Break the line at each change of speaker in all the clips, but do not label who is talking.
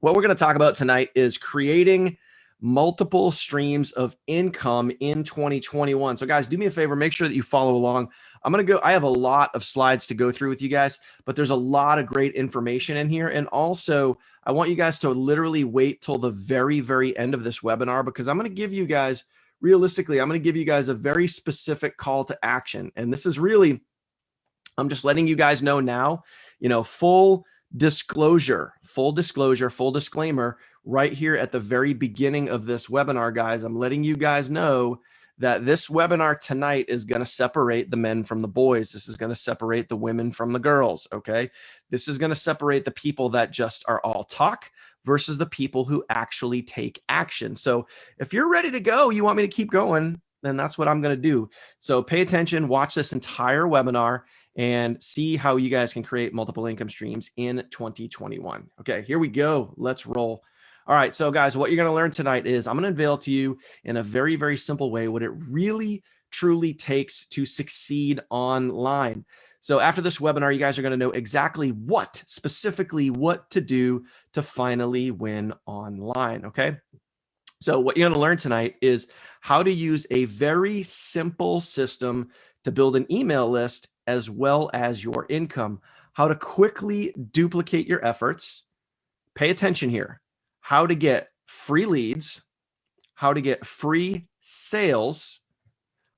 What we're going to talk about tonight is creating multiple streams of income in 2021. So guys, do me a favor, make sure that you follow along. I have a lot of slides to go through with you guys, but there's a lot of great information in here. And also I want you guys to literally wait till the very, very end of this webinar, because I'm going to give you guys, realistically, I'm going to give you guys a very specific call to action. And this is really, I'm just letting you guys know now, full disclosure, full disclaimer right here at the very beginning of this webinar, guys. I'm letting you guys know that this webinar tonight is going to separate the men from the boys. This is going to separate the women from the girls. Okay. This is going to separate the people that just are all talk versus the people who actually take action. So if you're ready to go, you want me to keep going, then that's what I'm going to do. So pay attention, watch this entire webinar and see how you guys can create multiple income streams in 2021. Okay, here we go. Let's roll. All right, so guys, what you're going to learn tonight is I'm going to unveil to you in a very, very simple way what it really, truly takes to succeed online. So after this webinar, you guys are going to know exactly specifically what to do to finally win online, okay? So what you're going to learn tonight is how to use a very simple system to build an email list as well as your income, how to quickly duplicate your efforts. Pay attention here. How to get free leads, how to get free sales,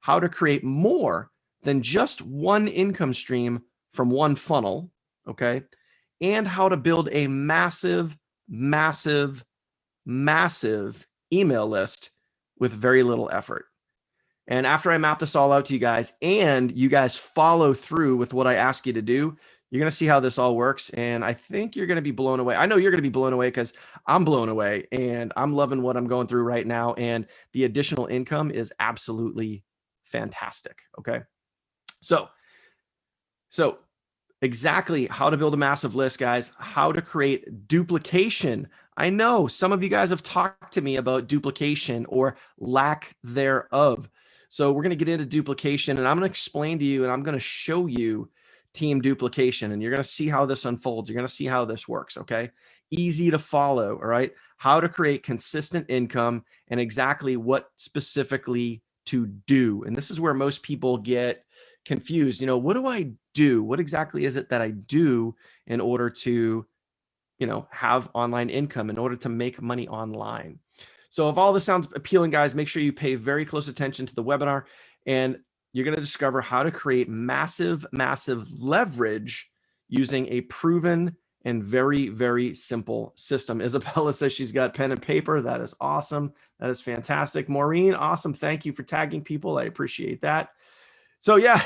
how to create more than just one income stream from one funnel, okay? And how to build a massive, massive, massive email list with very little effort. And after I map this all out to you guys and you guys follow through with what I ask you to do, you're going to see how this all works. And I think you're going to be blown away. I know you're going to be blown away because I'm blown away and I'm loving what I'm going through right now. And the additional income is absolutely fantastic. Okay. So exactly how to build a massive list, guys, how to create duplication. I know some of you guys have talked to me about duplication or lack thereof. So we're going to get into duplication and I'm going to explain to you and I'm going to show you team duplication and you're going to see how this unfolds. You're going to see how this works. Okay. Easy to follow. All right. How to create consistent income and exactly what specifically to do. And this is where most people get confused. What do I do? What exactly is it that I do in order to, have online income, in order to make money online? So if all this sounds appealing, guys, make sure you pay very close attention to the webinar and you're going to discover how to create massive, massive leverage using a proven and very, very simple system. Isabella says she's got pen and paper. That is awesome. That is fantastic. Maureen, awesome. Thank you for tagging people. I appreciate that. So yeah,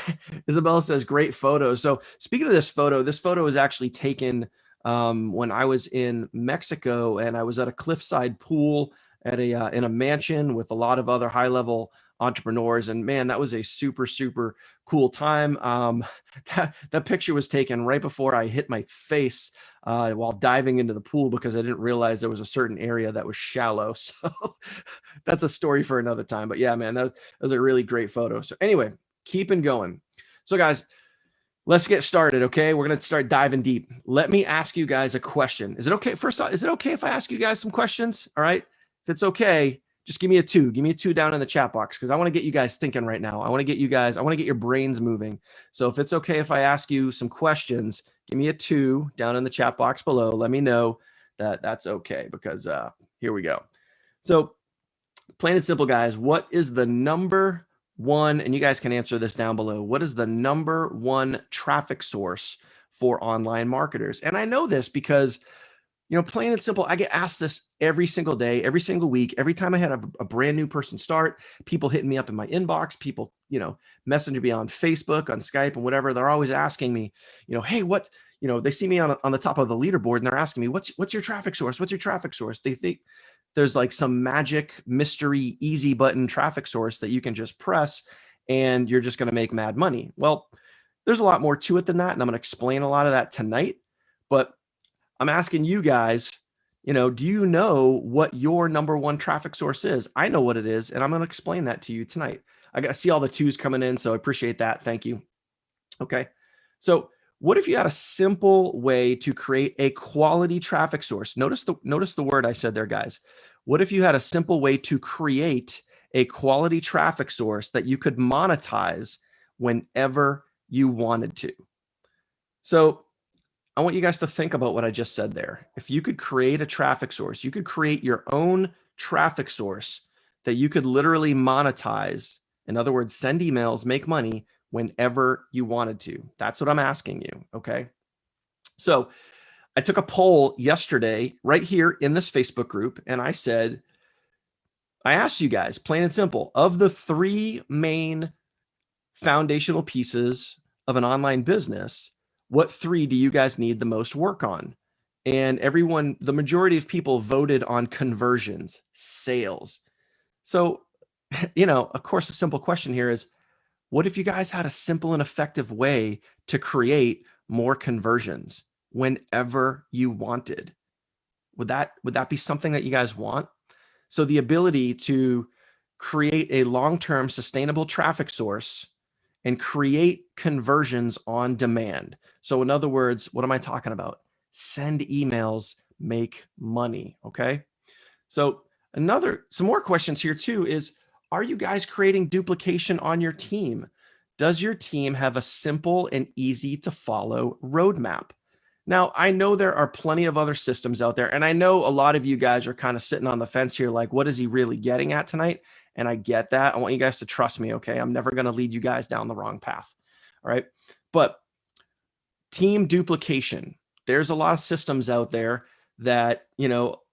Isabella says great photos. So speaking of this photo is actually taken when I was in Mexico and I was at a cliffside pool at in a mansion with a lot of other high-level entrepreneurs. And man, that was a super, super cool time. That picture was taken right before I hit my face while diving into the pool because I didn't realize there was a certain area that was shallow. So that's a story for another time. But yeah, man, that was a really great photo. So anyway, keeping going. So guys, let's get started. Okay. We're going to start diving deep. Let me ask you guys a question. Is it okay? First off, is it okay if I ask you guys some questions? All right. If it's okay, just give me a 2. Give me a 2 down in the chat box because I want to get you guys thinking right now. I want to get your brains moving. So if it's okay if I ask you some questions, give me a 2 down in the chat box below. Let me know that that's okay because here we go. So plain and simple, guys, what is the number one, and you guys can answer this down below, what is the number one traffic source for online marketers? And I know this because plain and simple, I get asked this every single day, every single week, every time I had a brand new person start, people hitting me up in my inbox, people, messaging me on Facebook, on Skype and whatever. They're always asking me, hey, what, they see me on the top of the leaderboard and they're asking me, what's your traffic source? What's your traffic source? They think there's like some magic mystery easy button traffic source that you can just press and you're just going to make mad money. Well, there's a lot more to it than that. And I'm going to explain a lot of that tonight, but I'm asking you guys, do you know what your number one traffic source is? I know what it is, and I'm going to explain that to you tonight. I see all the 2s coming in, so I appreciate that. Thank you. Okay. So What if you had a simple way to create a quality traffic source? Notice the word I said there, guys. What if you had a simple way to create a quality traffic source that you could monetize whenever you wanted to? So I want you guys to think about what I just said there. If you could create a traffic source, you could create your own traffic source that you could literally monetize. In other words, send emails, make money whenever you wanted to. That's what I'm asking you. Okay. So I took a poll yesterday right here in this Facebook group, and I asked you guys, plain and simple, of the 3 main foundational pieces of an online business, what 3 do you guys need the most work on? And everyone, the majority of people voted on conversions, sales. So, of course, a simple question here is, what if you guys had a simple and effective way to create more conversions whenever you wanted? Would that be something that you guys want? So the ability to create a long-term sustainable traffic source and create conversions on demand. So in other words, what am I talking about? Send emails, make money, okay? So some more questions here too is, are you guys creating duplication on your team? Does your team have a simple and easy to follow roadmap? Now, I know there are plenty of other systems out there, and I know a lot of you guys are kind of sitting on the fence here, like, what is he really getting at tonight? And I get that. I want you guys to trust me, okay? I'm never going to lead you guys down the wrong path, all right? But team duplication, there's a lot of systems out there that,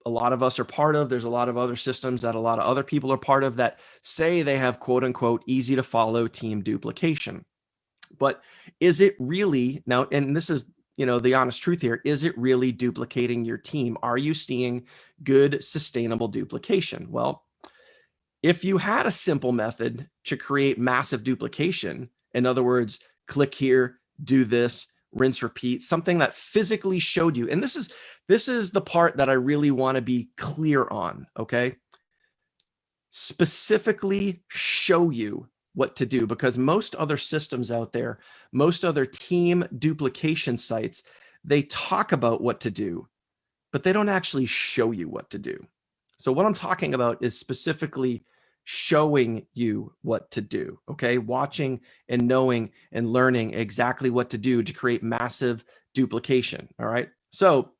a lot of us are part of. There's a lot of other systems that a lot of other people are part of that say they have quote unquote easy to follow team duplication. But is it really now, and this is, the honest truth here, is it really duplicating your team? Are you seeing good, sustainable duplication? Well, if you had a simple method to create massive duplication, in other words, click here, do this, rinse, repeat, something that physically showed you. And this is the part that I really want to be clear on, okay? Specifically show you what to do, because most other systems out there, most other team duplication sites, they talk about what to do, but they don't actually show you what to do. So what I'm talking about is specifically showing you what to do, okay? Watching and knowing and learning exactly what to do to create massive duplication, all right? So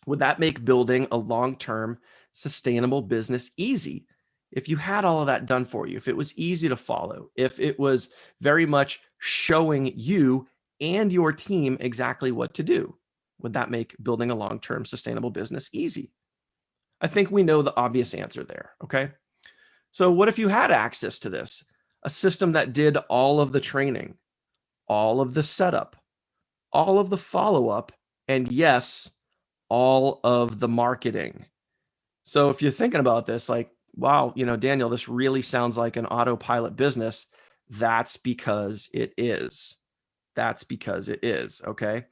would that make building a long-term sustainable business easy? If you had all of that done for you, if it was easy to follow, if it was very much showing you and your team exactly what to do, would that make building a long-term sustainable business easy? I think we know the obvious answer there, okay? So what if you had access to this? A system that did all of the training, all of the setup, all of the follow-up, and yes, all of the marketing. So if you're thinking about this, like, wow, Daniel, this really sounds like an autopilot business. That's because it is. That's because it is, okay?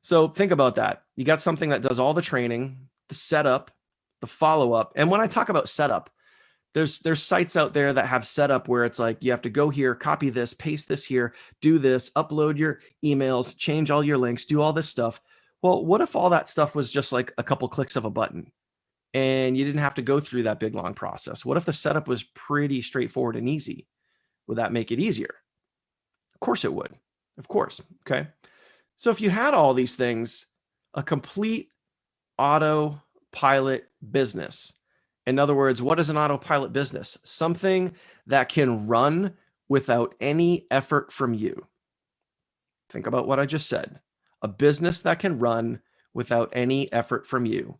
So think about that. You got something that does all the training, the setup, the follow-up. And when I talk about setup, there's sites out there that have setup where it's like, you have to go here, copy this, paste this here, do this, upload your emails, change all your links, do all this stuff. Well, what if all that stuff was just like a couple clicks of a button and you didn't have to go through that big, long process? What if the setup was pretty straightforward and easy? Would that make it easier? Of course it would. Of course. Okay. So if you had all these things, a complete autopilot business. In other words, what is an autopilot business? Something that can run without any effort from you. Think about what I just said. A business that can run without any effort from you.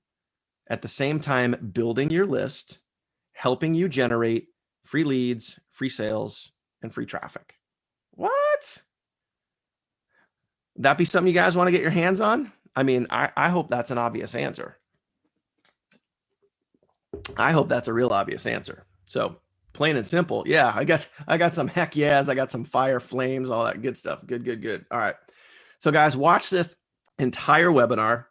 At the same time, building your list, helping you generate free leads, free sales, and free traffic. What? Would that be something you guys want to get your hands on? I mean, I hope that's an obvious answer. I hope that's a real obvious answer. So plain and simple. Yeah, I got some heck yes. I got some fire flames, all that good stuff. Good. All right. So guys, watch this entire webinar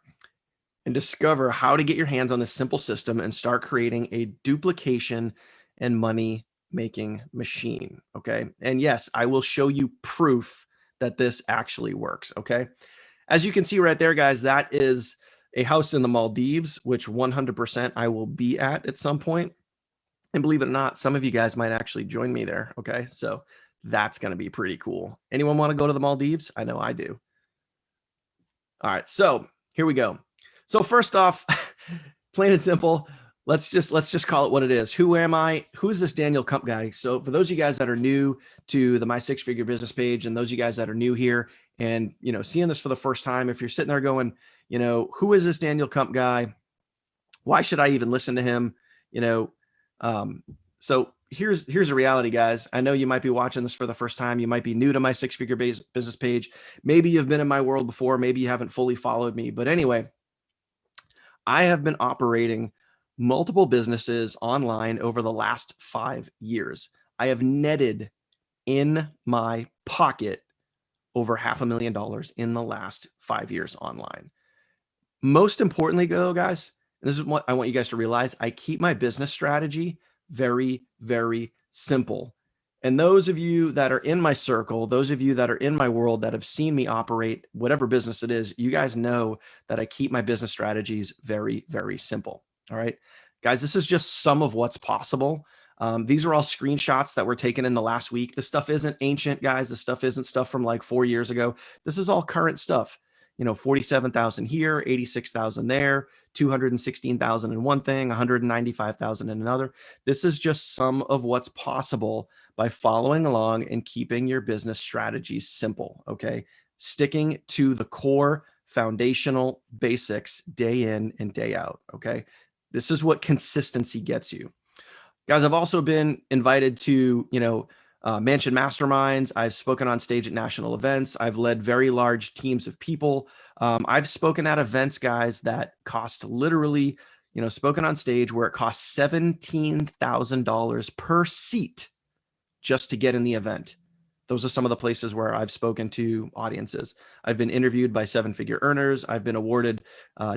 and discover how to get your hands on this simple system and start creating a duplication and money making machine. Okay. And yes, I will show you proof that this actually works. Okay. As you can see right there, guys, that is a house in the Maldives, which 100% I will be at some point. And believe it or not, some of you guys might actually join me there. Okay. So that's going to be pretty cool. Anyone want to go to the Maldives? I know I do. All right. So here we go. So first off, plain and simple, let's just call it what it is. Who am I? Who's this Daniel Kump guy? So for those of you guys that are new to the My Six Figure Business page, and those of you guys that are new here and, you know, seeing this for the first time, if you're sitting there going, you know, who is this Daniel Kump guy? Why should I even listen to him? You know, so here's a reality, guys. I know you might be watching this for the first time. You might be new to My Six Figure Business page. Maybe you've been in my world before. Maybe you haven't fully followed me. But anyway, I have been operating multiple businesses online over the last 5 years. I have netted in my pocket over $500,000 in the last 5 years online. Most importantly, though, guys, this is what I want you guys to realize. I keep my business strategy very, very simple. And those of you that are in my circle, those of you that are in my world that have seen me operate whatever business it is, you guys know that I keep my business strategies very, very simple. All right, guys, this is just some of what's possible. These are all screenshots that were taken in the last week. This stuff isn't ancient, guys. This stuff isn't stuff from like 4 years ago. This is all current stuff. You know, 47,000 here, 86,000 there, 216,000 in one thing, 195,000 in another. This is just some of what's possible by following along and keeping your business strategies simple. Okay. Sticking to the core foundational basics day in and day out. Okay. This is what consistency gets you. Guys, I've also been invited to, you know, mansion masterminds. I've spoken on stage at national events. I've led very large teams of people. I've spoken at events, guys, that cost literally, you know, spoken on stage where it costs $17,000 per seat just to get in the event. Those are some of the places where I've spoken to audiences. I've been interviewed by seven-figure earners. I've been awarded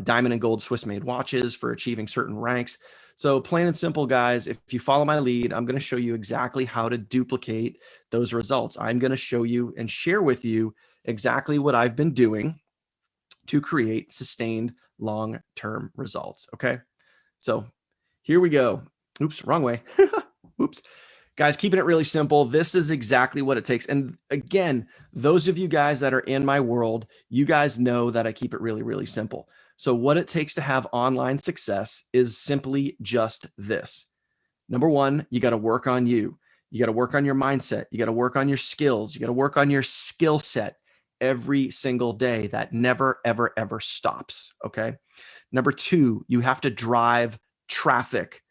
diamond and gold Swiss-made watches for achieving certain ranks. So plain and simple, guys, if you follow my lead, I'm going to show you exactly how to duplicate those results. I'm going to show you and share with you exactly what I've been doing to create sustained long-term results. Okay. So here we go. Oops, wrong way. Oops. Guys, keeping it really simple. This is exactly what it takes. And again, those of you guys that are in my world, you guys know that I keep it really, really simple. So what it takes to have online success is simply just this. Number one, you got to work on you. You got to work on your mindset. You got to work on your skills. You got to work on your skill set every single day. That never, ever, ever stops. Okay. Number two, you have to drive traffic,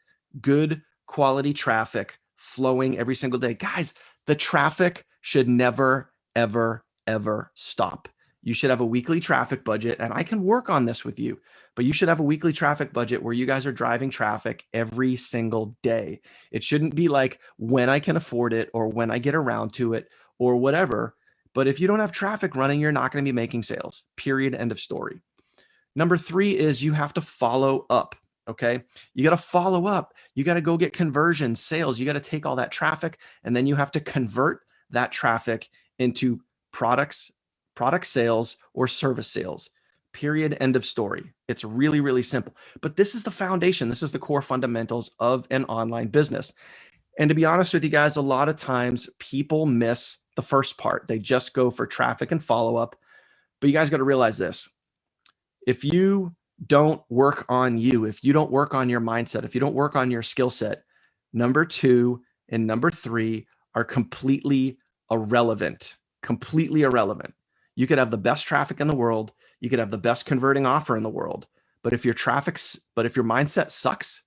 good quality traffic flowing every single day. Guys, the traffic should never, ever, ever stop. You should have a weekly traffic budget, and I can work on this with you, but you should have a weekly traffic budget where you guys are driving traffic every single day. It shouldn't be like when I can afford it or when I get around to it or whatever. But if you don't have traffic running, you're not going to be making sales, period, end of story. Number three is you have to follow up. Okay. You got to follow up. You got to go get conversions, sales. You got to take all that traffic, and then you have to convert that traffic into product sales or service sales, period, end of story. It's really, really simple, but this is the foundation. This is the core fundamentals of an online business. And to be honest with you guys, a lot of times people miss the first part. They just go for traffic and follow up, but you guys got to realize this. If you don't work on you, if you don't work on your mindset, if you don't work on your skill set, number two and number three are completely irrelevant, completely irrelevant. You could have the best traffic in the world. You could have the best converting offer in the world. But if your mindset sucks,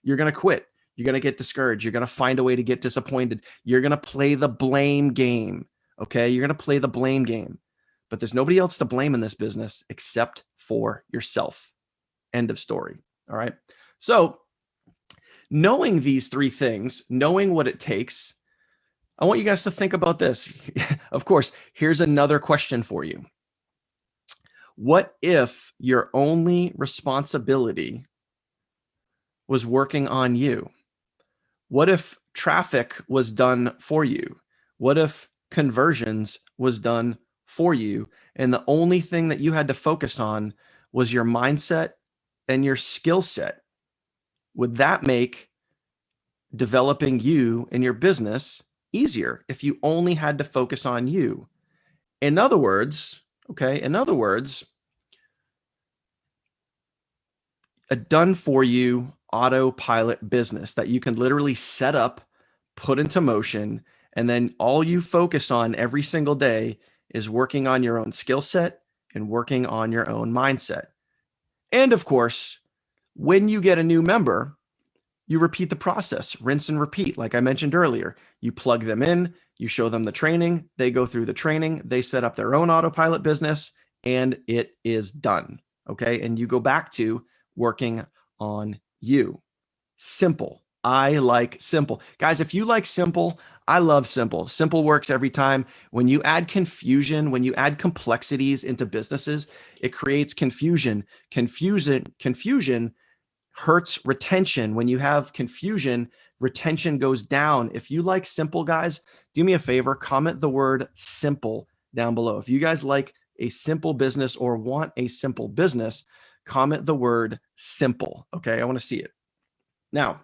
you're going to quit. You're going to get discouraged. You're going to find a way to get disappointed. You're going to play the blame game. Okay. You're going to play the blame game. But there's nobody else to blame in this business except for yourself. End of story. All right. So knowing these three things, knowing what it takes, I want you guys to think about this. Of course, here's another question for you. What if your only responsibility was working on you? What if traffic was done for you? What if conversions was done for you. And the only thing that you had to focus on was your mindset and your skill set. Would that make developing you and your business easier if you only had to focus on you? In other words, a done for you autopilot business that you can literally set up, put into motion, and then all you focus on every single day is working on your own skill set and working on your own mindset. And of course, when you get a new member, you repeat the process, rinse and repeat. Like I mentioned earlier, you plug them in, you show them the training, they go through the training, they set up their own autopilot business, and it is done. Okay. And you go back to working on you. Simple. I like simple. Guys, if you like simple, I love simple. Simple works every time. When you add confusion, when you add complexities into businesses, it creates confusion. Confusion hurts retention. When you have confusion, retention goes down. If you like simple, guys, do me a favor, comment the word simple down below. If you guys like a simple business or want a simple business, comment the word simple. Okay, I want to see it. Now,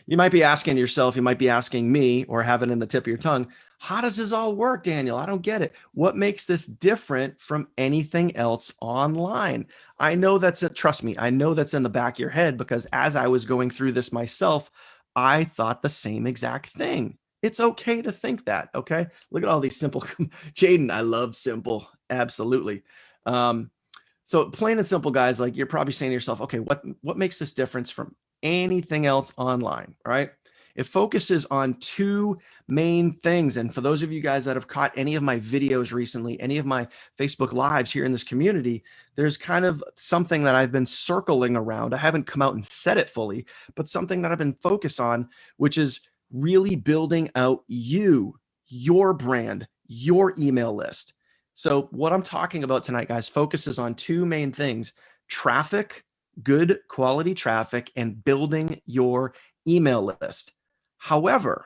you might be asking yourself, you might be asking me, or have it in the tip of your tongue, how does this all work, Daniel? I don't get it. What makes this different from anything else online? I know trust me, I know that's in the back of your head, because as I was going through this myself, I thought the same exact thing. It's okay to think that, okay? Look at all these simple, Jaden, I love simple, absolutely. So plain and simple, guys, like you're probably saying to yourself, okay, what makes this difference from anything else online, right? It focuses on two main things. And for those of you guys that have caught any of my videos recently, any of my Facebook Lives here in this community, there's kind of something that I've been circling around. I haven't come out and said it fully, but something that I've been focused on, which is really building out your brand, your email list. So what I'm talking about tonight, guys, focuses on two main things: traffic, good quality traffic, and building your email list. However,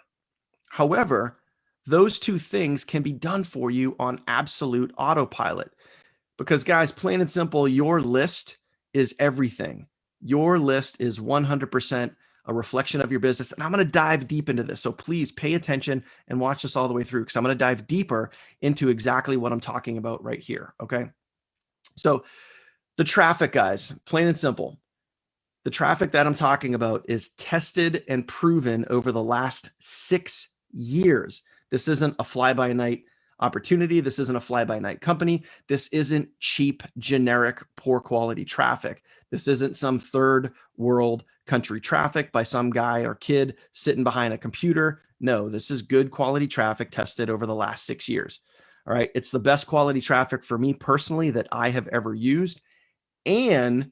those two things can be done for you on absolute autopilot, because guys, plain and simple, your list is everything. Your list is 100% a reflection of your business. And I'm going to dive deep into this. So please pay attention and watch this all the way through, because I'm going to dive deeper into exactly what I'm talking about right here. Okay. So the traffic, guys, plain and simple. The traffic that I'm talking about is tested and proven over the last 6 years. This isn't a fly-by-night opportunity. This isn't a fly-by-night company. This isn't cheap, generic, poor quality traffic. This isn't some third world country traffic by some guy or kid sitting behind a computer. No, this is good quality traffic tested over the last 6 years. All right. It's the best quality traffic for me personally that I have ever used. And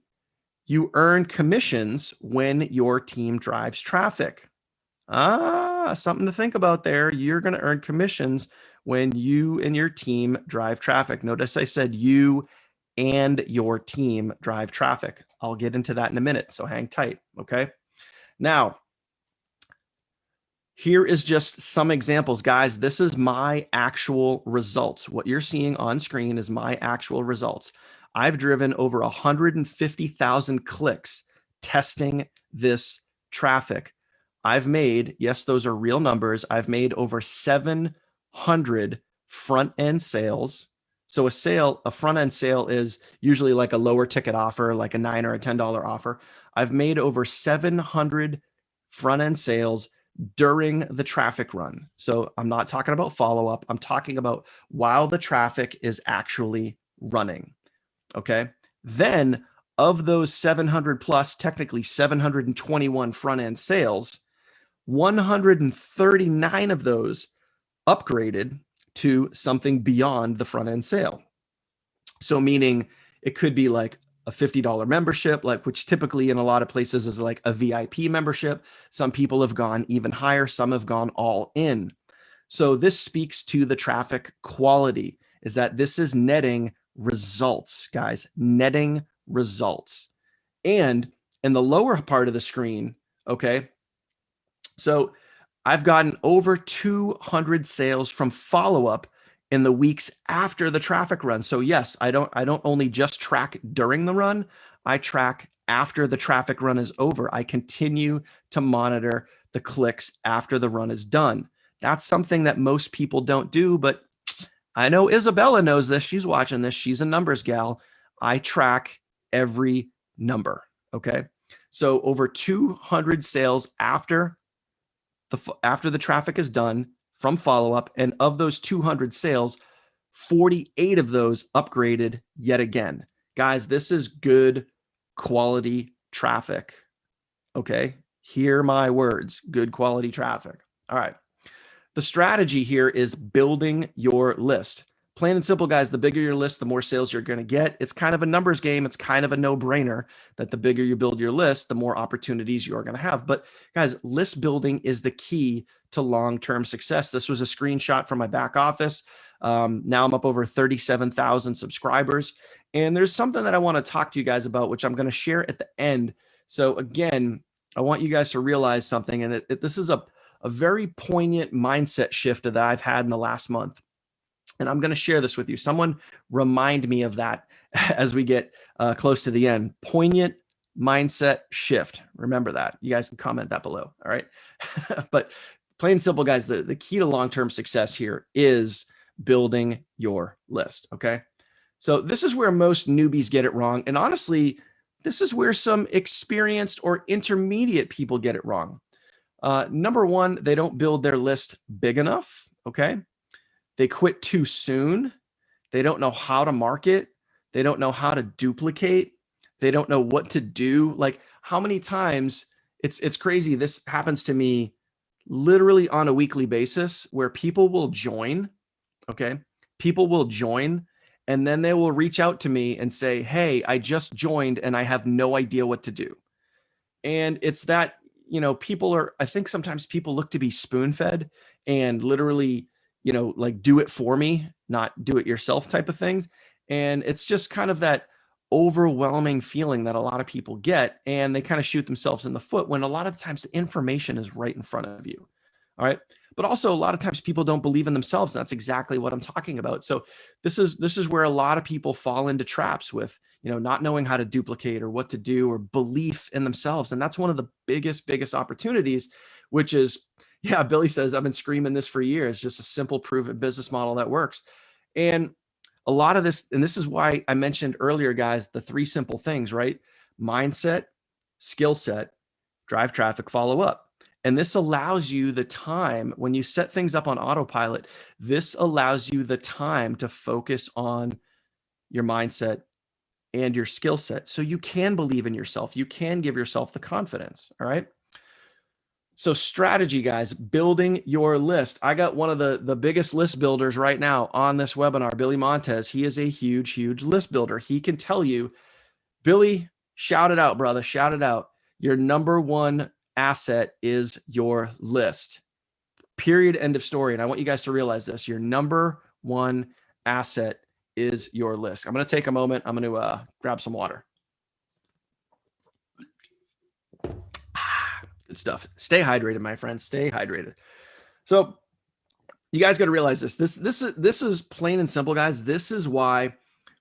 you earn commissions when your team drives traffic. Something to think about there. You're going to earn commissions when you and your team drive traffic. Notice I said you and your team drive traffic. I'll get into that in a minute, so hang tight, okay? Now, here is just some examples, guys. This is my actual results. What you're seeing on screen is my actual results. I've driven over 150,000 clicks testing this traffic. I've made, yes, those are real numbers. I've made over 700 front-end sales. So a front-end sale is usually like a lower ticket offer, like a $9 or a $10 offer. I've made over 700 front-end sales during the traffic run. So I'm not talking about follow-up. I'm talking about while the traffic is actually running. Okay. Then of those 700 plus, technically 721 front-end sales, 139 of those upgraded to something beyond the front-end sale. So meaning it could be like a $50 membership, like which typically in a lot of places is like a VIP membership. Some people have gone even higher. Some have gone all in. So this speaks to the traffic quality, is that this is netting results, guys, netting results. And in the lower part of the screen, okay, so I've gotten over 200 sales from follow-up in the weeks after the traffic run. So yes, I don't only just track during the run, I track after the traffic run is over. I continue to monitor the clicks after the run is done. That's something that most people don't do, but I know Isabella knows this. She's watching this. She's a numbers gal. I track every number. Okay. So over 200 sales after the traffic is done from follow-up. And of those 200 sales, 48 of those upgraded yet again. Guys, this is good quality traffic. Okay. Hear my words, good quality traffic. All right. The strategy here is building your list. Plain and simple, guys, the bigger your list, the more sales you're going to get. It's kind of a numbers game. It's kind of a no-brainer that the bigger you build your list, the more opportunities you're going to have. But guys, list building is the key to long-term success. This was a screenshot from my back office. Now I'm up over 37,000 subscribers. And there's something that I want to talk to you guys about, which I'm going to share at the end. So again, I want you guys to realize something. And this is a very poignant mindset shift that I've had in the last month. And I'm going to share this with you. Someone remind me of that as we get close to the end. Poignant mindset shift. Remember that. You guys can comment that below. All right. But plain and simple, guys, the key to long-term success here is building your list. Okay. So this is where most newbies get it wrong. And honestly, this is where some experienced or intermediate people get it wrong. Number one, they don't build their list big enough. Okay. They quit too soon. They don't know how to market. They don't know how to duplicate. They don't know what to do. Like how many times it's crazy. This happens to me literally on a weekly basis where people will join. Okay. People will join and then they will reach out to me and say, hey, I just joined and I have no idea what to do. And it's that, I think sometimes people look to be spoon-fed and literally, like do it for me, not do it yourself type of things. And it's just kind of that overwhelming feeling that a lot of people get, and they kind of shoot themselves in the foot when a lot of times the information is right in front of you. All right. But also a lot of times people don't believe in themselves. And that's exactly what I'm talking about. So this is where a lot of people fall into traps with, not knowing how to duplicate or what to do or belief in themselves. And that's one of the biggest opportunities, which is, yeah, Billy says, I've been screaming this for years, just a simple proven business model that works. And a lot of this, and this is why I mentioned earlier, guys, the 3 simple things, right? Mindset, skill set, drive traffic, follow up. And this allows you the time when you set things up on autopilot, this allows you the time to focus on your mindset and your skill set. So you can believe in yourself. You can give yourself the confidence. All right. So strategy, guys, building your list. I got one of the biggest list builders right now on this webinar, Billy Montez. He is a huge list builder. He can tell you, Billy, shout it out, brother, shout it out. Your number one asset is your list. Period. End of story. And I want you guys to realize this. Your number one asset is your list. I'm going to take a moment. I'm going to grab some water. Good stuff. Stay hydrated, my friends. Stay hydrated. So you guys got to realize this. This is plain and simple, guys. This is why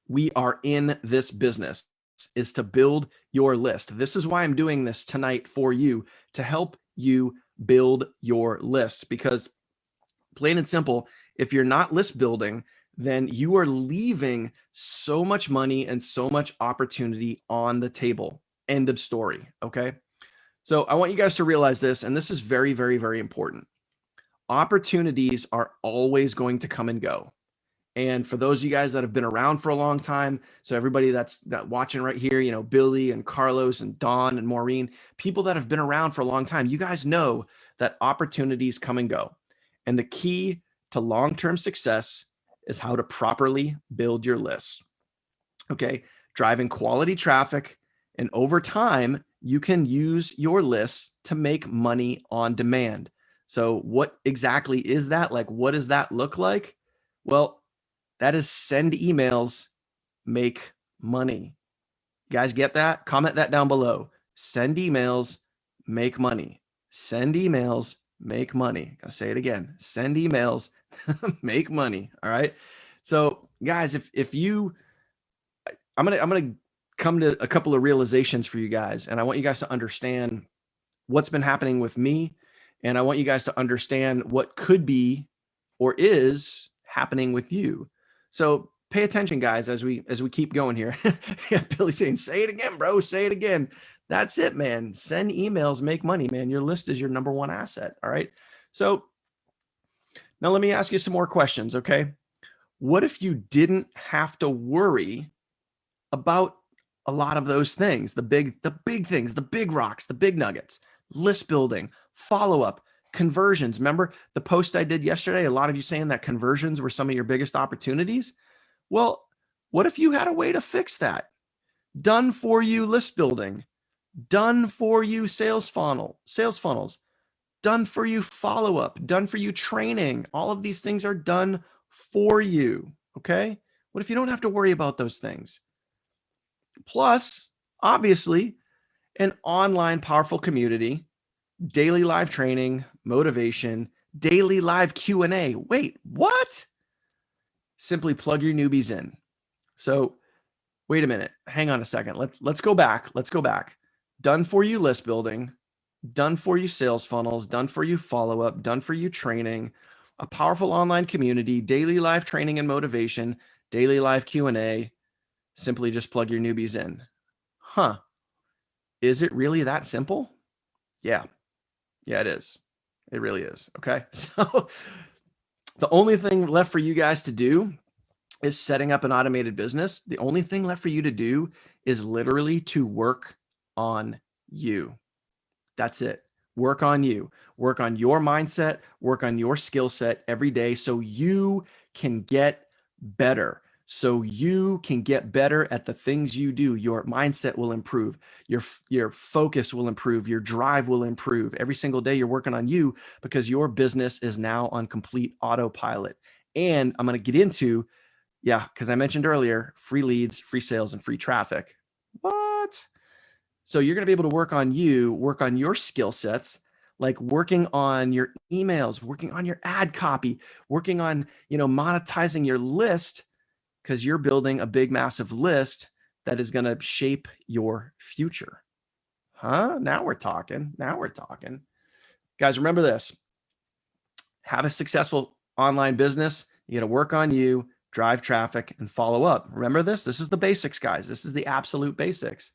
we are in this business, is to build your list. This is why I'm doing this tonight for you, to help you build your list. Because plain and simple, if you're not list building, then you are leaving so much money and so much opportunity on the table. End of story. Okay. So I want you guys to realize this, and this is very important. Opportunities are always going to come and go. And for those of you guys that have been around for a long time, so everybody that's watching right here, Billy and Carlos and Don and Maureen, people that have been around for a long time, you guys know that opportunities come and go. And the key to long-term success is how to properly build your list. Okay, driving quality traffic, and over time, you can use your list to make money on demand. So what exactly is that? Like, what does that look like? Well, that is send emails, make money. You guys get that? Comment that down below. Send emails, make money. Send emails, make money. Gotta say it again. Send emails, make money. All right. So guys, if you, I'm gonna come to a couple of realizations for you guys, and I want you guys to understand what's been happening with me, and I want you guys to understand what could be or is happening with you. So pay attention, guys, as we keep going here. Yeah, Billy's saying, say it again, bro. Say it again. That's it, man. Send emails, make money, man. Your list is your number one asset. All right. So now let me ask you some more questions. Okay. What if you didn't have to worry about a lot of those things, the big things, the big rocks, the big nuggets, list building, follow-up, conversions? Remember the post I did yesterday? A lot of you saying that conversions were some of your biggest opportunities. Well, what if you had a way to fix that? Done for you list building, done for you sales funnels, done for you follow-up, done for you training. All of these things are done for you. Okay. What if you don't have to worry about those things? Plus, obviously, an online powerful community, daily live training, motivation, daily live Q&A. Wait, what? Simply plug your newbies in. So wait a minute. Hang on a second. Let's go back. Let's go back. Done for you list building, done for you sales funnels, done for you follow-up, done for you training, a powerful online community, daily live training and motivation, daily live Q&A. Simply just plug your newbies in. Huh. Is it really that simple? Yeah. Yeah, it is. It really is. Okay. So the only thing left for you guys to do is setting up an automated business. The only thing left for you to do is literally to work on you. That's it. Work on you. Work on your mindset, work on your skill set every day so you can get better. So you can get better at the things you do. Your mindset will improve. Your focus will improve. Your drive will improve. Every single day you're working on you because your business is now on complete autopilot. And I'm going to get into, yeah, because I mentioned earlier, free leads, free sales, and free traffic. What? So you're going to be able to work on you, work on your skill sets, like working on your emails, working on your ad copy, working on, monetizing your list, because you're building a big, massive list that is going to shape your future. Huh? Now we're talking. Now we're talking. Guys, remember this. Have a successful online business. You got to work on you, drive traffic, and follow up. Remember this? This is the basics, guys. This is the absolute basics.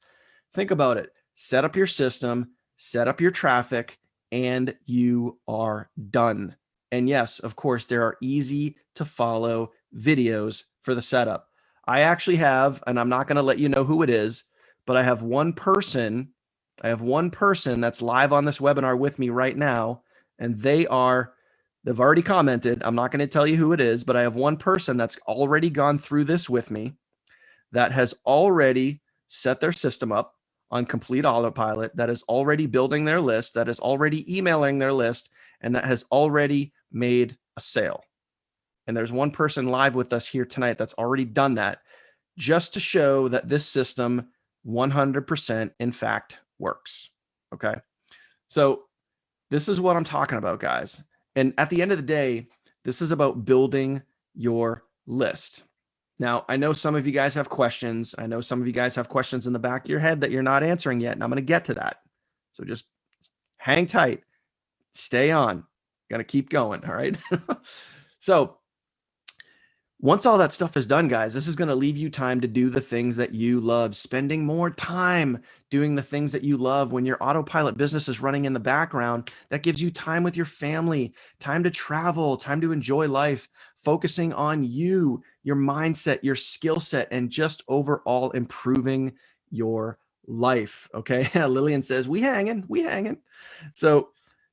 Think about it. Set up your system, set up your traffic, and you are done. And yes, of course, there are easy to follow videos for the setup. I actually have, and I'm not going to let you know who it is, but I have one person that's live on this webinar with me right now, and they've already commented. I'm not going to tell you who it is, but I have one person that's already gone through this with me that has already set their system up on complete autopilot, that is already building their list, that is already emailing their list, and that has already made a sale. And there's one person live with us here tonight that's already done that, just to show that this system 100% in fact works. Okay. So this is what I'm talking about, guys. And at the end of the day, this is about building your list. Now, I know some of you guys have questions. I know some of you guys have questions in the back of your head that you're not answering yet, and I'm going to get to that. So just hang tight, stay on. Got to keep going. All right. So once all that stuff is done, guys, this is going to leave you time to do the things that you love, spending more time doing the things that you love. When your autopilot business is running in the background, that gives you time with your family, time to travel, time to enjoy life, focusing on you, your mindset, your skill set, and just overall improving your life. Okay. Lillian says, we hanging. So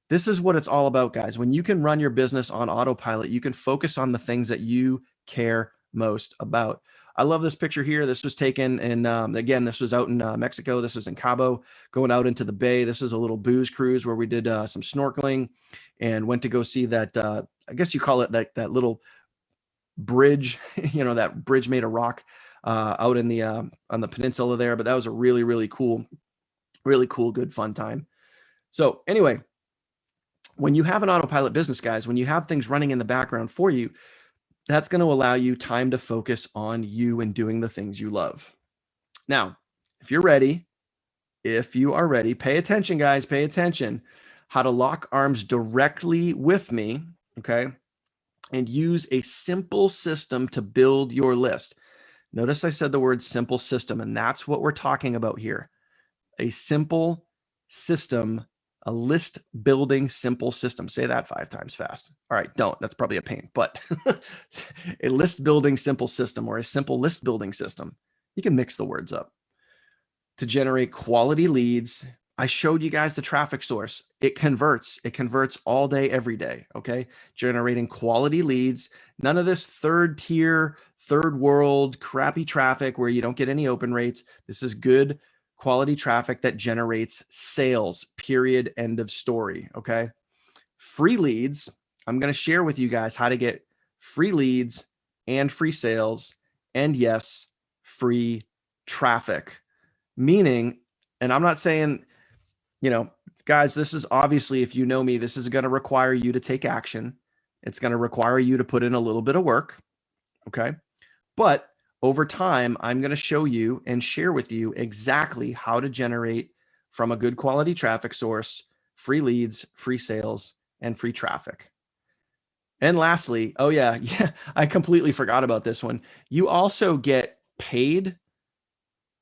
this is what it's all about, guys. When you can run your business on autopilot, you can focus on the things that you care most about. I love this picture here. This was taken in, again, this was out in Mexico. This was in Cabo, going out into the bay. This is a little booze cruise where we did some snorkeling and went to go see that, I guess you call it that little bridge, that bridge made of rock out in the, on the peninsula there. But that was a really, really cool, good fun time. So anyway, When you have an autopilot business, guys, when you have things running in the background for you, that's going to allow you time to focus on you and doing the things you love. Now, if you are ready, pay attention, guys, pay attention. How to lock arms directly with me, okay? And use a simple system to build your list. Notice I said the word simple system, and that's what we're talking about here. A simple system, a list building simple system. Say that 5 times fast. All right, don't. That's probably a pain, but a list building simple system, or a simple list building system. You can mix the words up to generate quality leads. I showed you guys the traffic source. It converts all day, every day. Okay. Generating quality leads. None of this third tier, third world, crappy traffic where you don't get any open rates. This is good quality traffic that generates sales, period, end of story. Okay. Free leads. I'm going to share with you guys how to get free leads and free sales. And yes, free traffic. Meaning, and I'm not saying, guys, this is obviously, if you know me, this is going to require you to take action. It's going to require you to put in a little bit of work. Okay. But over time, I'm going to show you and share with you exactly how to generate from a good quality traffic source, free leads, free sales, and free traffic. And lastly, oh yeah, I completely forgot about this one. You also get paid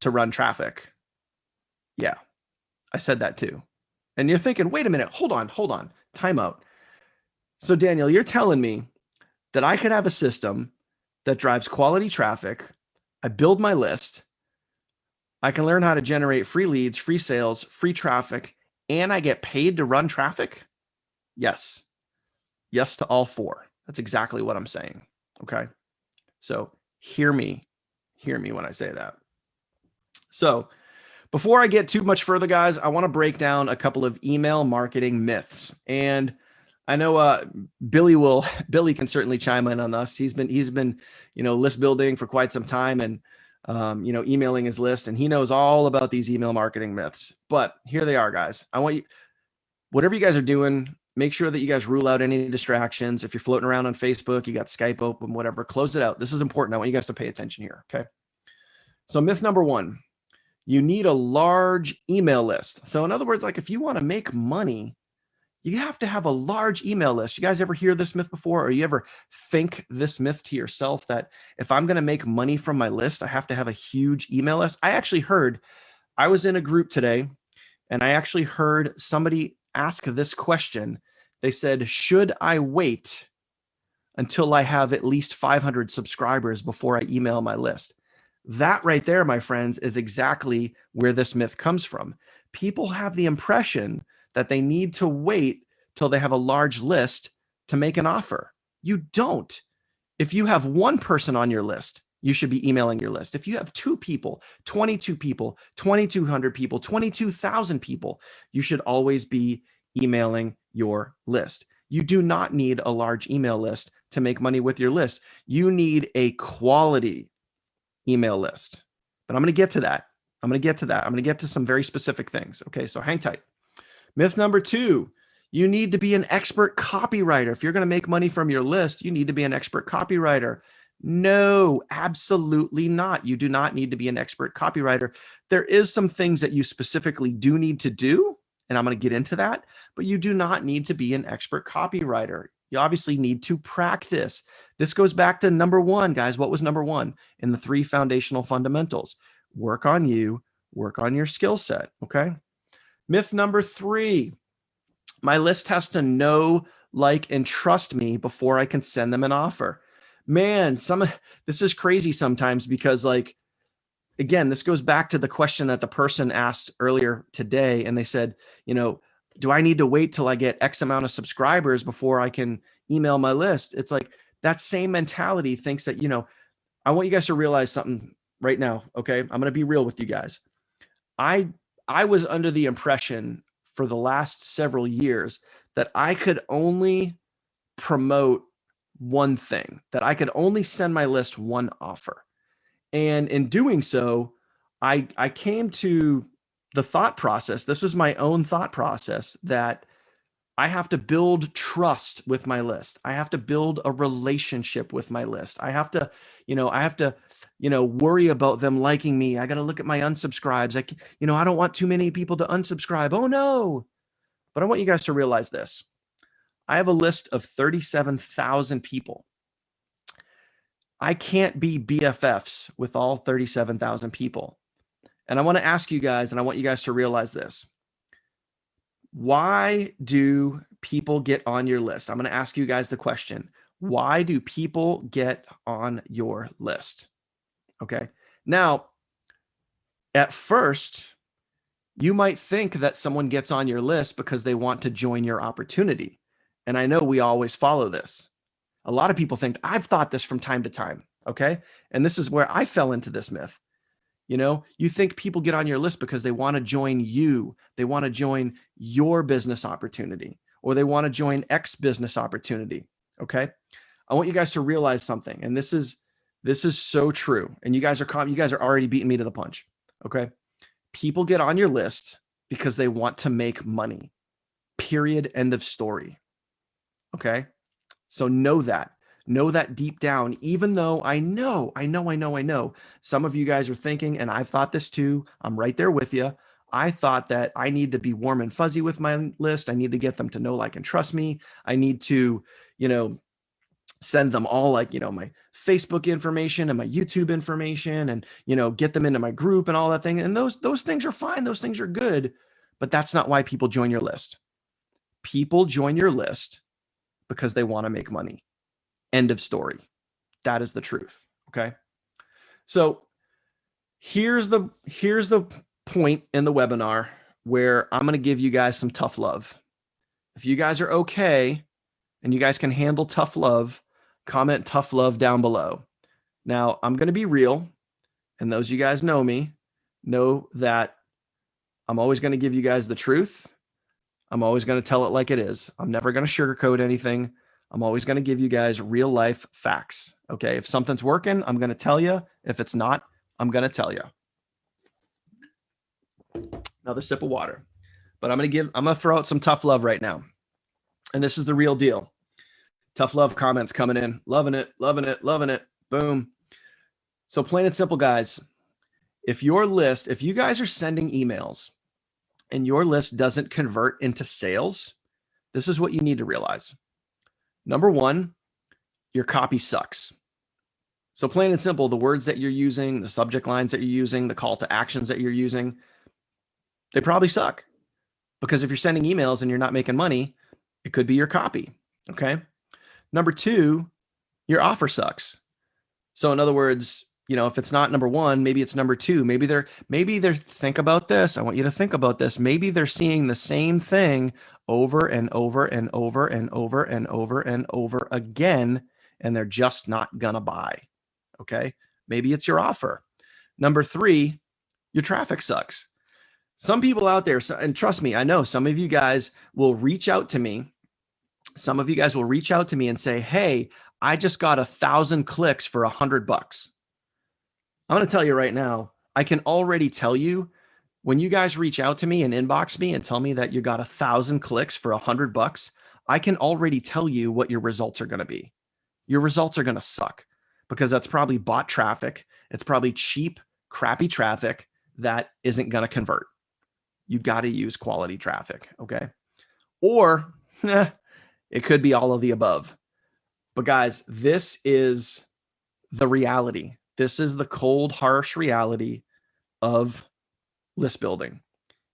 to run traffic. Yeah, I said that too. And you're thinking, wait a minute, hold on, time out. So Daniel, you're telling me that I could have a system that drives quality traffic. I build my list. I can learn how to generate free leads, free sales, free traffic, and I get paid to run traffic? Yes. Yes to all 4. That's exactly what I'm saying. Okay. So hear me when I say that. So before I get too much further, guys, I want to break down a couple of email marketing myths. And I know Billy can certainly chime in on this. He's been list building for quite some time, and emailing his list, and he knows all about these email marketing myths. But here they are, guys. I want you, whatever you guys are doing, make sure that you guys rule out any distractions. If you're floating around on Facebook, you got Skype open, whatever, close it out. This is important. I want you guys to pay attention here. Okay. So myth number 1, you need a large email list. So in other words, like if you want to make money, you have to have a large email list. You guys ever hear this myth before? Or you ever think this myth to yourself that if I'm going to make money from my list, I have to have a huge email list? I was in a group today, and I actually heard somebody ask this question. They said, should I wait until I have at least 500 subscribers before I email my list? That right there, my friends, is exactly where this myth comes from. People have the impression that they need to wait till they have a large list to make an offer. You don't. If you have 1 person on your list, you should be emailing your list. If you have 2 people, 22 people, 2,200 people, 22,000 people, you should always be emailing your list. You do not need a large email list to make money with your list. You need a quality email list. But I'm going to get to that. I'm going to get to some very specific things. Okay, so hang tight. Myth number 2, you need to be an expert copywriter. If you're going to make money from your list, you need to be an expert copywriter. No, absolutely not. You do not need to be an expert copywriter. There is some things that you specifically do need to do, and I'm going to get into that, but you do not need to be an expert copywriter. You obviously need to practice. This goes back to number 1, guys. What was number 1 in the 3 foundational fundamentals? Work on you, work on your skill set, okay? Myth number 3, my list has to know, like, and trust me before I can send them an offer. Man, this is crazy sometimes because, like, again, this goes back to the question that the person asked earlier today. And they said, do I need to wait till I get X amount of subscribers before I can email my list? It's like that same mentality thinks that, I want you guys to realize something right now. Okay. I'm going to be real with you guys. I was under the impression for the last several years that I could only promote one thing, that I could only send my list 1 offer. And in doing so, I came to the thought process. This was my own thought process that I have to build trust with my list. I have to build a relationship with my list. I have to, worry about them liking me. I got to look at my unsubscribes. I don't want too many people to unsubscribe. Oh no. But I want you guys to realize this. I have a list of 37,000 people. I can't be BFFs with all 37,000 people. And I want to ask you guys, and I want you guys to realize this. Why do people get on your list? I'm going to ask you guys the question. Why do people get on your list? Okay. Now, at first, you might think that someone gets on your list because they want to join your opportunity. And I know we always follow this. A lot of people think, I've thought this from time to time. Okay. And this is where I fell into this myth. You think people get on your list because they want to join you. They want to join your business opportunity, or they want to join X business opportunity. Okay. I want you guys to realize something. And this is so true. And you guys are already beating me to the punch. Okay. People get on your list because they want to make money. Period. End of story. Okay. So know that deep down, even though I know, some of you guys are thinking, and I've thought this too, I'm right there with you. I thought that I need to be warm and fuzzy with my list. I need to get them to know, like, and trust me. I need to, send them all my Facebook information and my YouTube information and, get them into my group and all that thing. And those things are fine. Those things are good, but that's not why people join your list. People join your list because they want to make money. End of story. That is the truth. Okay. So here's the point in the webinar where I'm going to give you guys some tough love. If you guys are okay and you guys can handle tough love, comment tough love down below. Now I'm going to be real. And those of you guys know me, know that I'm always going to give you guys the truth. I'm always going to tell it like it is. I'm never going to sugarcoat anything. I'm always going to give you guys real life facts. Okay. If something's working, I'm going to tell you. If it's not, I'm going to tell you. Another sip of water, but I'm going to throw out some tough love right now. And this is the real deal. Tough love comments coming in. Loving it, loving it, loving it. Boom. So plain and simple, guys, if you guys are sending emails and your list doesn't convert into sales, this is what you need to realize. Number one, your copy sucks. So plain and simple, the words that you're using, the subject lines that you're using, the call to actions that you're using, they probably suck. Because if you're sending emails and you're not making money, it could be your copy. Okay. Number two, your offer sucks. So in other words, if it's not number one, maybe it's number two. Maybe they're think about this. I want you to think about this. Maybe they're seeing the same thing over and over and over and over and over and over again, and they're just not gonna buy. Okay. Maybe it's your offer. Number three, your traffic sucks. Some people out there, and trust me, I know some of you guys will reach out to me. Some of you guys will reach out to me and say, hey, I just got 1,000 clicks for $100. I'm going to tell you right now, I can already tell you when you guys reach out to me and inbox me and tell me that you got 1,000 clicks for $100, I can already tell you what your results are going to be. Your results are going to suck because that's probably bot traffic. It's probably cheap, crappy traffic that isn't going to convert. You got to use quality traffic. Okay. Or it could be all of the above. But guys, this is the reality. This is the cold, harsh reality of list building.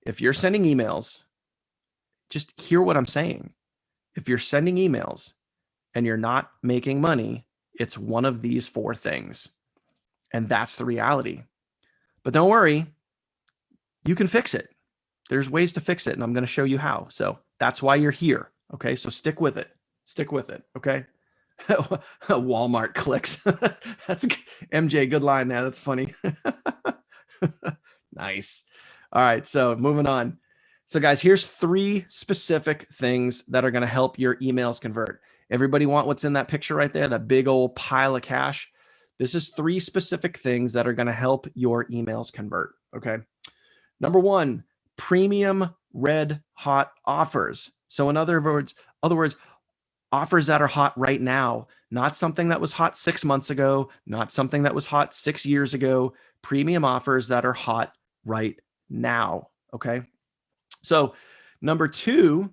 If you're sending emails, just hear what I'm saying. If you're sending emails and you're not making money, it's one of these four things. And that's the reality. But don't worry, you can fix it. There's ways to fix it, and I'm going to show you how. So that's why you're here. Okay. So stick with it. Stick with it. Okay. Walmart clicks. That's MJ. Good line there. That's funny. Nice. All right. So moving on. So guys, here's 3 specific things that are going to help your emails convert. Everybody want what's in that picture right there? That big old pile of cash. This is 3 specific things that are going to help your emails convert. Okay. Number 1, premium red hot offers. So in other words, offers that are hot right now, not something that was hot 6 months ago, not something that was hot 6 years ago, premium offers that are hot right now. Okay. So number 2,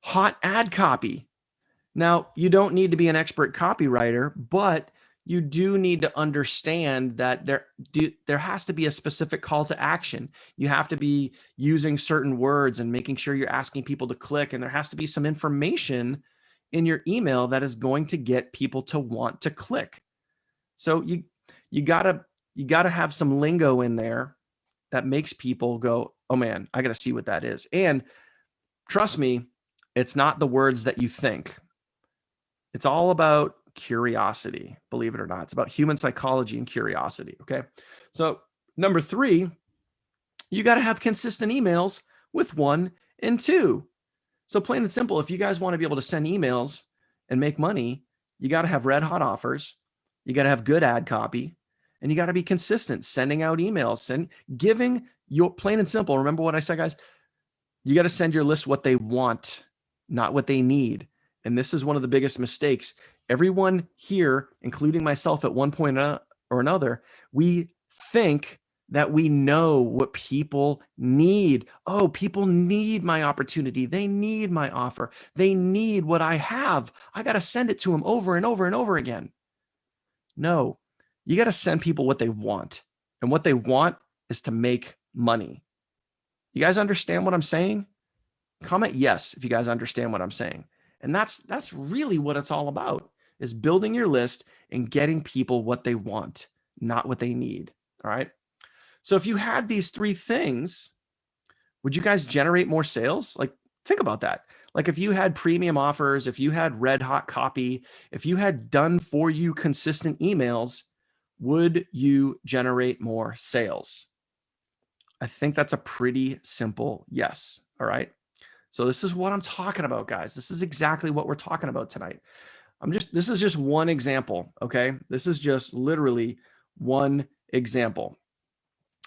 hot ad copy. Now, you don't need to be an expert copywriter, but you do need to understand that there has to be a specific call to action. You have to be using certain words and making sure you're asking people to click, and there has to be some information in your email that is going to get people to want to click. So you gotta have some lingo in there that makes people go, oh man, I gotta see what that is. And trust me, it's not the words that you think. It's all about curiosity, believe it or not. It's about human psychology and curiosity. Okay. So number 3, you got to have consistent emails with 1 and 2. So plain and simple, if you guys want to be able to send emails and make money, you got to have red hot offers. You got to have good ad copy, and you got to be consistent sending out emails and giving your plain and simple. Remember what I said, guys, you got to send your list what they want, not what they need. And this is one of the biggest mistakes. Everyone here, including myself at one point or another, we think that we know what people need. Oh, people need my opportunity. They need my offer. They need what I have. I got to send it to them over and over and over again. No, you got to send people what they want. And what they want is to make money. You guys understand what I'm saying? Comment yes if you guys understand what I'm saying. And that's really what it's all about, is building your list and getting people what they want, not what they need. All right. So if you had these 3 things, would you guys generate more sales? Like, think about that. Like, if you had premium offers, if you had red hot copy, if you had done for you consistent emails, would you generate more sales? I think that's a pretty simple yes. All right. So this is what I'm talking about, guys. This is exactly what we're talking about tonight. This is just one example. Okay. This is just literally one example.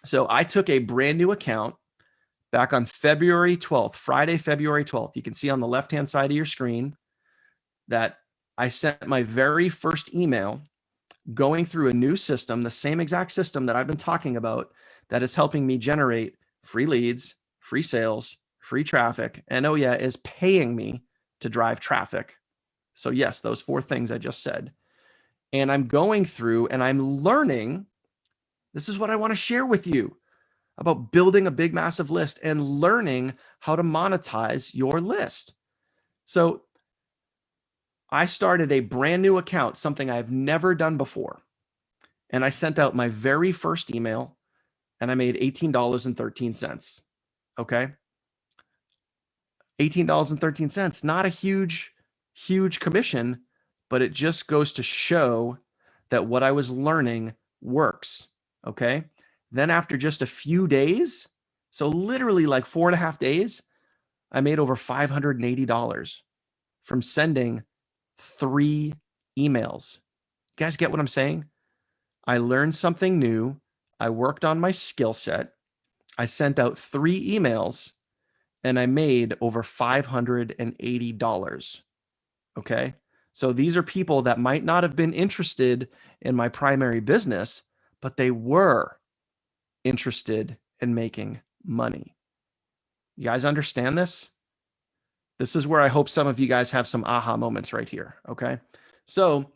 So I took a brand new account back on February 12th, Friday, February 12th. You can see on the left-hand side of your screen that I sent my very first email going through a new system, the same exact system that I've been talking about, that is helping me generate free leads, free sales, free traffic, and oh yeah, is paying me to drive traffic. So yes, those 4 things I just said. And I'm going through and I'm learning. This is what I want to share with you about building a big, massive list and learning how to monetize your list. So I started a brand new account, something I've never done before. And I sent out my very first email and I made $18.13. Okay. $18.13, not a huge commission, but it just goes to show that what I was learning works. Okay. Then after just a few days, so literally like 4.5 days, I made over $580 from sending 3 emails. You guys get what I'm saying? I learned something new. I worked on my skill set. I sent out 3 emails and I made over $580. Okay. So these are people that might not have been interested in my primary business, but they were interested in making money. You guys understand this? This is where I hope some of you guys have some aha moments right here. Okay. So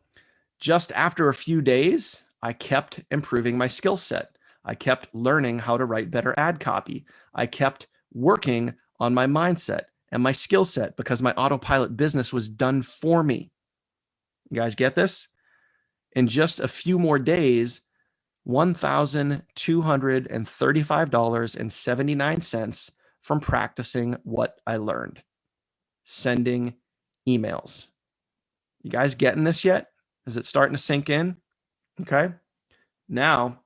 just after a few days, I kept improving my skill set. I kept learning how to write better ad copy. I kept working on my mindset and my skill set because my autopilot business was done for me. You guys get this? In just a few more days, $1,235.79 from practicing what I learned, sending emails. You guys getting this yet? Is it starting to sink in? Okay. Now,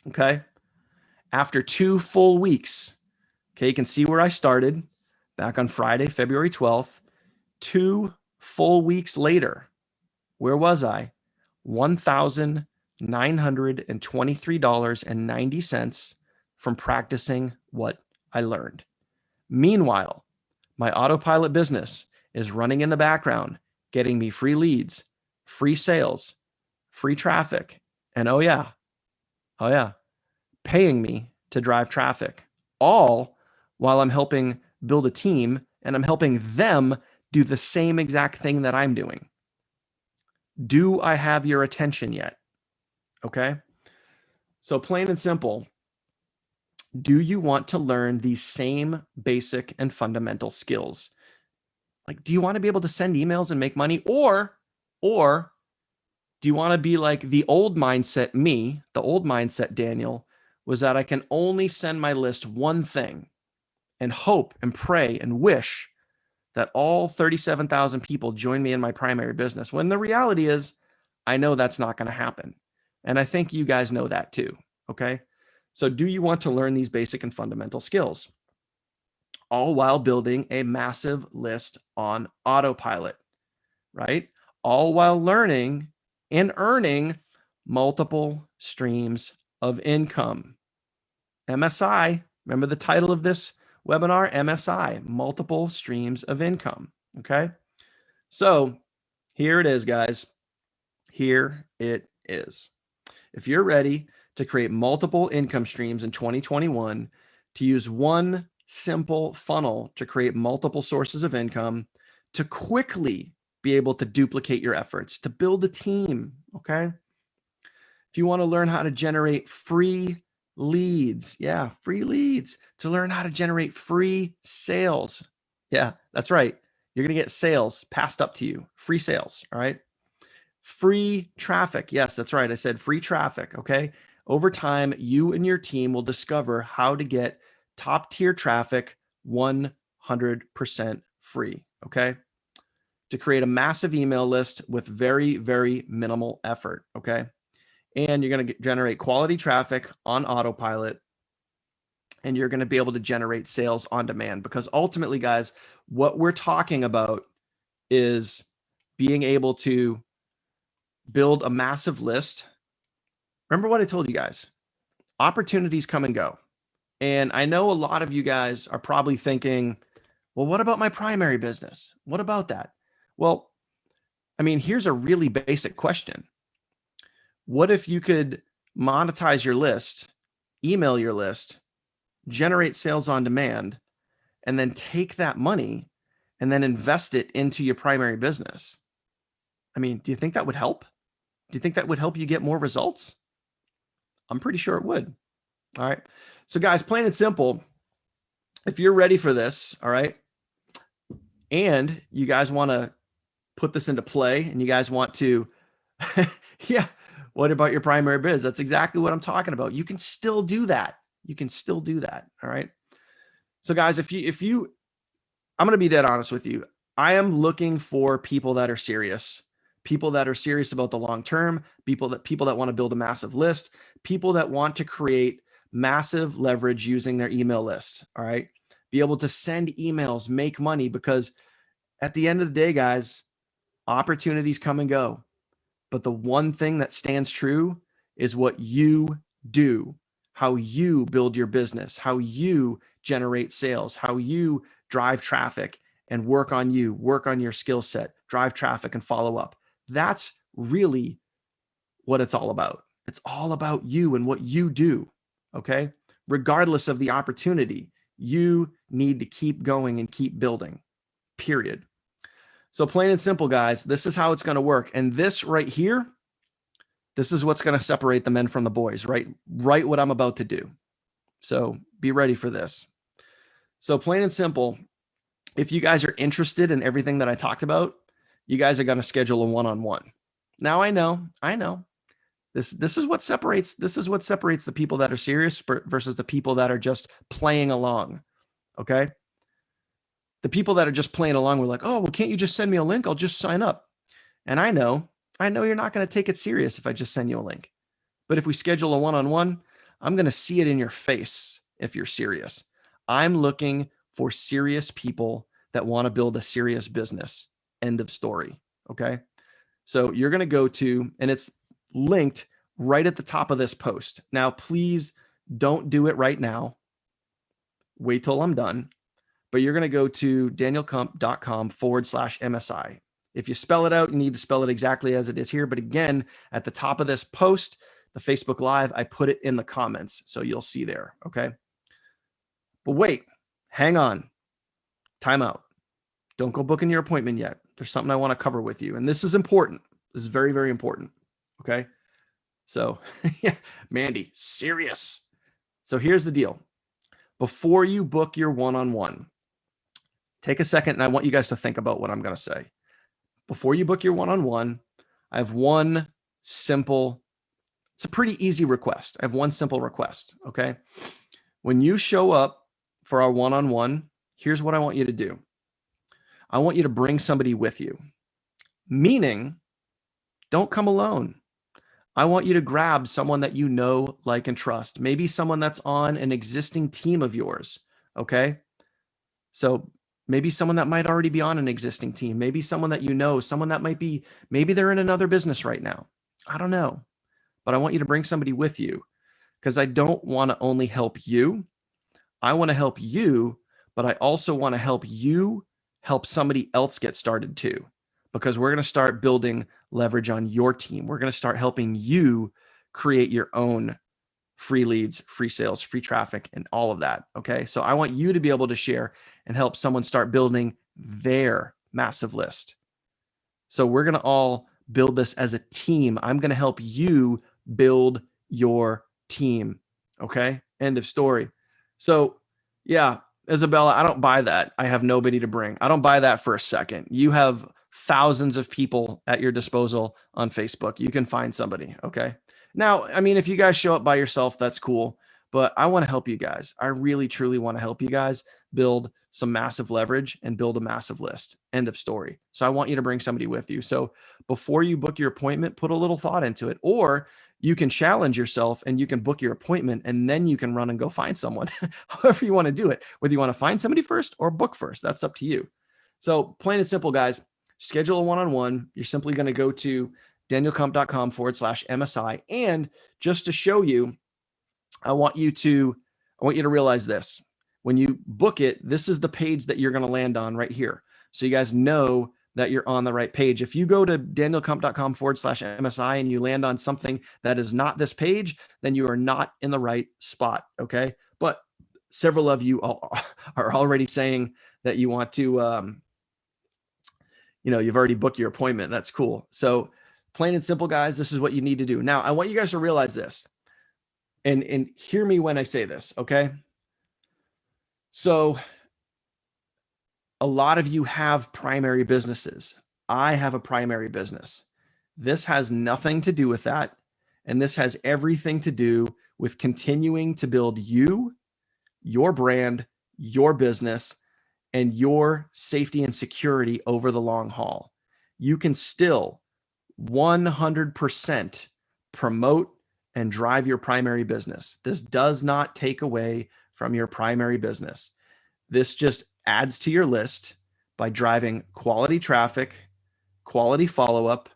okay, after 2 full weeks, okay, you can see where I started back on Friday, February 12th. 2 full weeks later, where was I? $1,923.90 from practicing what I learned. Meanwhile, My autopilot business is running in the background, getting me free leads, free sales, free traffic, and oh yeah, paying me to drive traffic, all while I'm helping build a team and I'm helping them do the same exact thing that I'm doing. Do I have your attention yet? Okay. So plain and simple, do you want to learn these same basic and fundamental skills? Like, do you want to be able to send emails and make money? Or do you want to be like the old mindset me, the old mindset Daniel, was that I can only send my list one thing and hope and pray and wish that all 37,000 people join me in my primary business, when the reality is I know that's not going to happen. And I think you guys know that too. Okay. So do you want to learn these basic and fundamental skills, all while building a massive list on autopilot, right? All while learning and earning multiple streams of income. MSI, remember the title of this webinar? MSI, multiple streams of income. Okay. So here it is, guys. Here it is. If you're ready to create multiple income streams in 2021, to use one simple funnel to create multiple sources of income, to quickly be able to duplicate your efforts, to build a team, okay? If you want to learn how to generate free leads, yeah, free leads, to learn how to generate free sales. Yeah, that's right. You're going to get sales passed up to you, free sales, all right? Free traffic. Yes, that's right. I said free traffic, okay? Over time, you and your team will discover how to get top tier traffic 100% free, okay? To create a massive email list with very, very minimal effort, okay? And you're going to generate quality traffic on autopilot, and you're going to be able to generate sales on demand, because ultimately, guys, what we're talking about is being able to build a massive list. Remember what I told you guys, opportunities come and go. And I know a lot of you guys are probably thinking, well, what about my primary business? What about that? Well, I mean, here's a really basic question. What if you could monetize your list, email your list, generate sales on demand, and then take that money and then invest it into your primary business? I mean, do you think that would help? Do you think that would help you get more results? I'm pretty sure it would. All right. So guys, plain and simple, if you're ready for this, all right, and you guys want to put this into play and you guys want to, yeah, what about your primary biz? That's exactly what I'm talking about. You can still do that. You can still do that. All right. So guys, if you, I'm going to be dead honest with you. I am looking for people that are serious, people that are serious about the long term, people that want to build a massive list, people that want to create massive leverage using their email list. All right. Be able to send emails, make money, because at the end of the day, guys, opportunities come and go. But the one thing that stands true is what you do, how you build your business, how you generate sales, how you drive traffic and work on you, work on your skill set, drive traffic and follow up. That's really what it's all about. It's all about you and what you do. Okay. Regardless of the opportunity, you need to keep going and keep building, period. So plain and simple, guys, this is how it's going to work. And this right here, this is what's going to separate the men from the boys, right? Right what I'm about to do. So be ready for this. So plain and simple, if you guys are interested in everything that I talked about, you guys are going to schedule a one-on-one. Now I know. This is what separates the people that are serious versus the people that are just playing along. Okay? The people that are just playing along were like, "Oh, well, can't you just send me a link? I'll just sign up." And I know you're not going to take it serious if I just send you a link. But if we schedule a one-on-one, I'm going to see it in your face if you're serious. I'm looking for serious people that want to build a serious business. End of story. Okay? So you're going to go to, and it's linked right at the top of this post. Now, please don't do it right now. Wait till I'm done. but you're going to go to danielkump.com/MSI. If you spell it out, you need to spell it exactly as it is here. But again, at the top of this post, the Facebook Live, I put it in the comments. So you'll see there. Okay. But wait, hang on. Time out. Don't go booking your appointment yet. There's something I want to cover with you. And this is important. This is very, very important. Okay. So yeah, Mandy, serious. So here's the deal. Before you book your one-on-one, take a second and I want you guys to think about what I'm going to say. Before you book your one-on-one, I have one simple, it's a pretty easy request. I have one simple request. Okay. When you show up for our one-on-one, here's what I want you to do. I want you to bring somebody with you, meaning don't come alone. I want you to grab someone that you know, like, and trust. Maybe someone that's on an existing team of yours. Okay. So maybe someone that might already be on an existing team, maybe someone that you know, someone that might be, maybe they're in another business right now. I don't know, but I want you to bring somebody with you because I don't want to only help you. I want to help you, but I also want to help you help somebody else get started too, because we're going to start building leverage on your team. We're going to start helping you create your own free leads, free sales, free traffic, and all of that. Okay. So I want you to be able to share and help someone start building their massive list. So we're going to all build this as a team. I'm going to help you build your team. Okay. End of story. So yeah, Isabella, I don't buy that. I have nobody to bring. I don't buy that for a second. You have thousands of people at your disposal on Facebook. You can find somebody. Okay. Now, I mean, if you guys show up by yourself, that's cool, but I want to help you guys. I really, truly want to help you guys build some massive leverage and build a massive list. End of story. So I want you to bring somebody with you. So before you book your appointment, put a little thought into it, or you can challenge yourself and you can book your appointment and then you can run and go find someone, however you want to do it, whether you want to find somebody first or book first, that's up to you. So plain and simple, guys, schedule a one-on-one. You're simply going to go to danielkump.com/MSI. And just to show you, I want you to realize this. When you book it, this is the page that you're going to land on right here. So you guys know that you're on the right page. If you go to danielkump.com/MSI and you land on something that is not this page, then you are not in the right spot. Okay. But several of you are already saying that you want to, you've already booked your appointment. That's cool. So plain and simple, guys, this is what you need to do. Now, I want you guys to realize this and hear me when I say this, okay? So a lot of you have primary businesses. I have a primary business. This has nothing to do with that. And this has everything to do with continuing to build you, your brand, your business, and your safety and security over the long haul. You can still 100% promote and drive your primary business. This does not take away from your primary business. This just adds to your list by driving quality traffic, quality follow-up,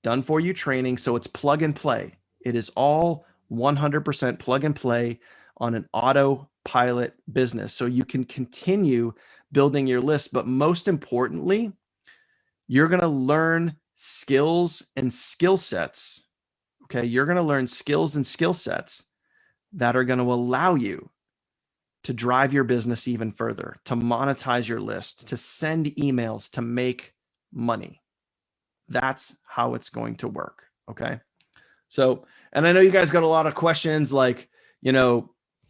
done for you training. So it's plug and play. It is all 100% plug and play on an autopilot business. So you can continue building your list, but most importantly, you're going to learn skills and skill sets. Okay. You're going to learn skills and skill sets that are going to allow you to drive your business even further, to monetize your list, to send emails, to make money. That's how it's going to work. Okay. So, and I know you guys got a lot of questions like,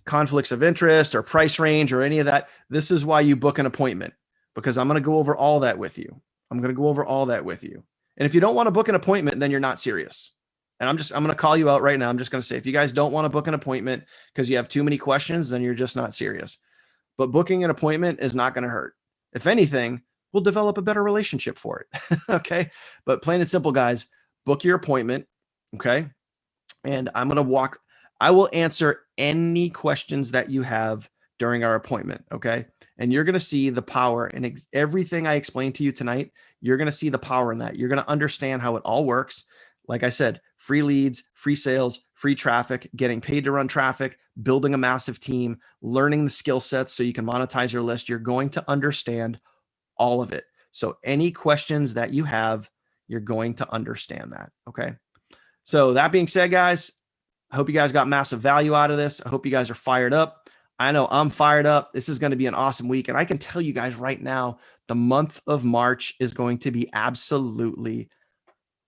conflicts of interest or price range or any of that. This is why you book an appointment, because I'm going to go over all that with you. I'm going to go over all that with you. And if you don't want to book an appointment, then you're not serious. And I'm going to call you out right now. I'm just going to say, if you guys don't want to book an appointment because you have too many questions, then you're just not serious. But booking an appointment is not going to hurt. If anything, we'll develop a better relationship for it. Okay. But plain and simple, guys, book your appointment. Okay. And I will answer any questions that you have during our appointment. Okay. And you're going to see the power in everything I explained to you tonight. You're going to see the power in that. You're going to understand how it all works. like I said, free leads, free sales, free traffic, getting paid to run traffic, building a massive team, learning the skill sets so you can monetize your list. You're going to understand all of it. So any questions that you have, you're going to understand that. Okay. So that being said, guys, I hope you guys got massive value out of this. I hope you guys are fired up. I know I'm fired up. This is going to be an awesome week. And I can tell you guys right now, the month of March is going to be absolutely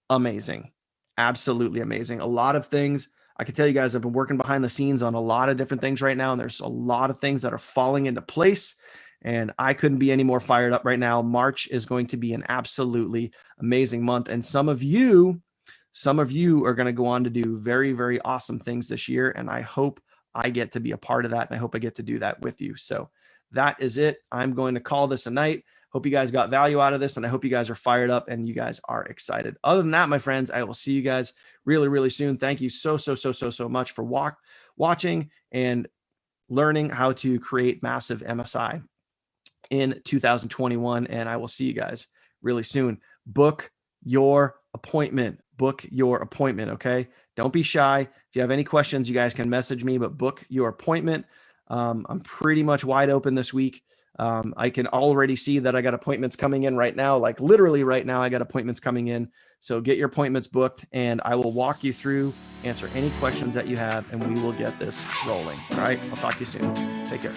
amazing. Absolutely amazing. A lot of things. I can tell you guys, I've been working behind the scenes on a lot of different things right now. And there's a lot of things that are falling into place. And I couldn't be any more fired up right now. March is going to be an absolutely amazing month. And some of you are going to go on to do very, very awesome things this year. And I hope I get to be a part of that. And I hope I get to do that with you. So that is it. I'm going to call this a night. Hope you guys got value out of this. And I hope you guys are fired up and you guys are excited. Other than that, my friends, I will see you guys really, really soon. Thank you so much for watching and learning how to create massive MSI in 2021. And I will see you guys really soon. Book your appointment. Okay? Don't be shy. If you have any questions, you guys can message me, but book your appointment. I'm pretty much wide open this week. I can already see that I got appointments coming in right now. Like literally right now, I got appointments coming in. So get your appointments booked and I will walk you through, answer any questions that you have, and we will get this rolling. All right. I'll talk to you soon. Take care.